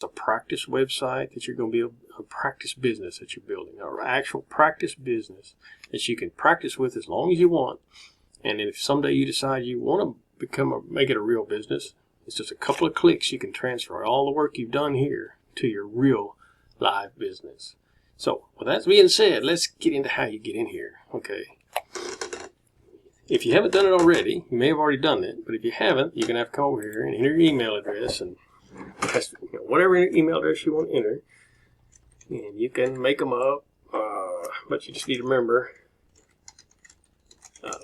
a practice website that you're going to be a practice business that you're building, or actual practice business that you can practice with as long as you want. And if someday you decide you want to make it a real business, it's just a couple of clicks. You can transfer all the work you've done here to your real live business. So with that being said, let's get into how you get in here. Okay. If you haven't done it already, you may have already done it, but if you haven't, you're going to have to come over here and enter your email address, and whatever email address you want to enter, and you can make them up, but you just need to remember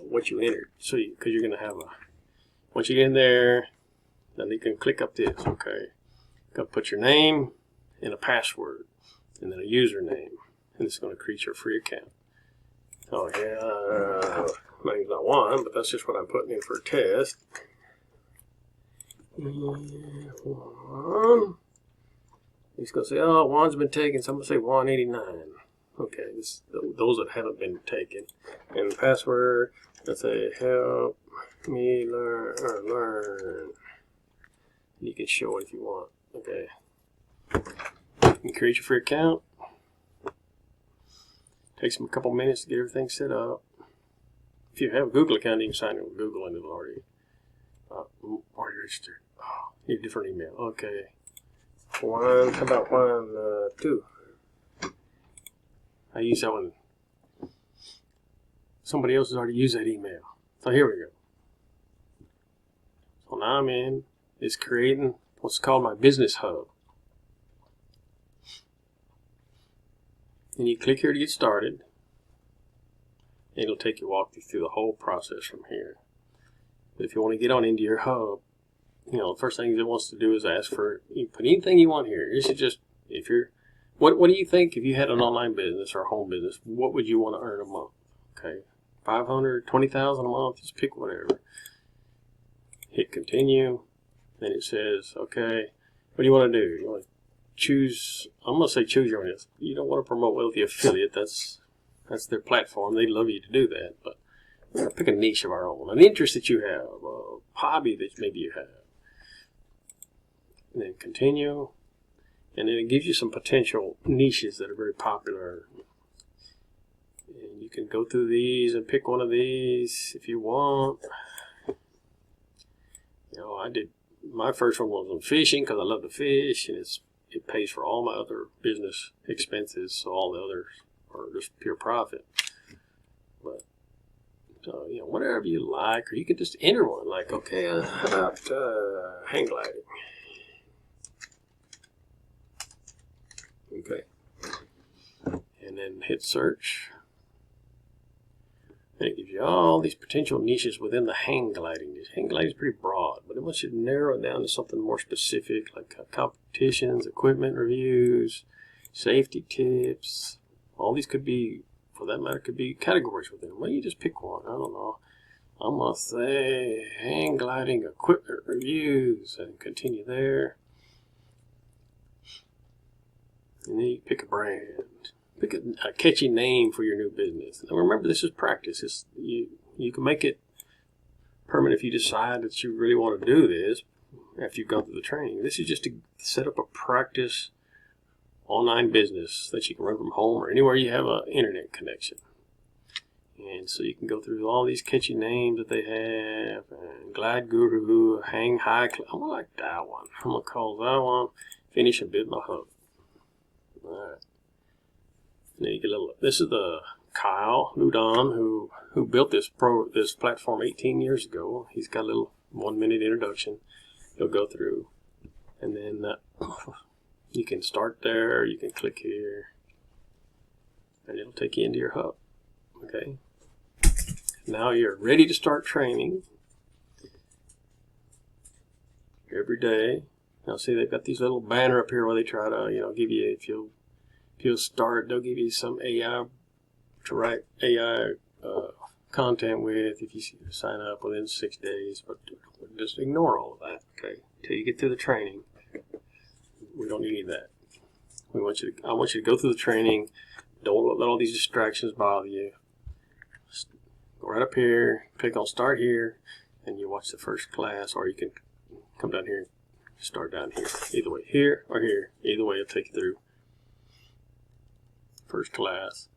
what you entered. So, because you're going to have once you get in there, then you can click up this. Okay, going to put your name and a password, and then a username, and it's going to create your free account. Oh yeah. My name's not Juan, but that's just what I'm putting in for a test. Juan. He's going to say, oh, Juan's been taken, so I'm going to say Juan89. Okay, those that haven't been taken. And the password, let's say, help me learn. You can show it if you want. Okay. You can create your free account. Takes them a couple minutes to get everything set up. If you have a Google account, you can sign in with Google and it'll already registered. Oh, need a different email. Okay. How about 2? I use that one. Somebody else has already used that email. So here we go. So now I'm in. It's creating what's called my business hub. And you click here to get started. It'll walk you through the whole process from here. But if you want to get on into your hub, the first thing it wants to do is ask for, you put anything you want here. This is just, what do you think if you had an online business or a home business, what would you want to earn a month? Okay, 500, 20,000 a month, just pick whatever. Hit continue. Then it says, okay, what do you want to do? You want to choose, I'm going to say choose your own. You don't want to promote Wealthy Affiliate. That's their platform. They'd love you to do that, but we're going to pick a niche of our own, an interest that you have, a hobby that maybe you have. And then continue, and then it gives you some potential niches that are very popular. And you can go through these and pick one of these if you want. I did, my first one was on fishing because I love to fish, and it pays for all my other business expenses, so all the others or just pure profit. But whatever you like, or you can just enter one. Like, okay, how about hang gliding? Okay, and then hit search, and it gives you all these potential niches within the hang gliding. Hang gliding is pretty broad, but it wants you to narrow it down to something more specific, like competitions, equipment reviews, safety tips. All these could be, for that matter, could be categories within them. Well, you just pick one. I don't know. I'm going to say hang gliding equipment reviews and continue there. And then you pick a brand. Pick a catchy name for your new business. Now remember, this is practice. You can make it permanent if you decide that you really want to do this after you've gone through the training. This is just to set up a practice online business that you can run from home or anywhere you have an internet connection. And so you can go through all these catchy names that they have, and Glide Guru, Hang High. I'm gonna like that one. I'm gonna call that one Finish and Build My Hub. Alright. Now you get a little. This is the Kyle Ludon who built this platform 18 years ago. He's got a little 1-minute introduction. He'll go through, and then you can start there. You can click here, and it'll take you into your hub. Okay. Now you're ready to start training every day. Now see, they've got these little banner up here where they try to, give you, if you'll start, they'll give you some AI to write AI content with if you sign up within 6 days. But just ignore all of that, okay? Until you get through the training. We don't need any of that. I want you to go through the training. Don't let all these distractions bother you. Just go right up here, click on Start Here, and you watch the first class, or you can come down here and start down here. Either way, here or here. Either way, it'll take you through first class.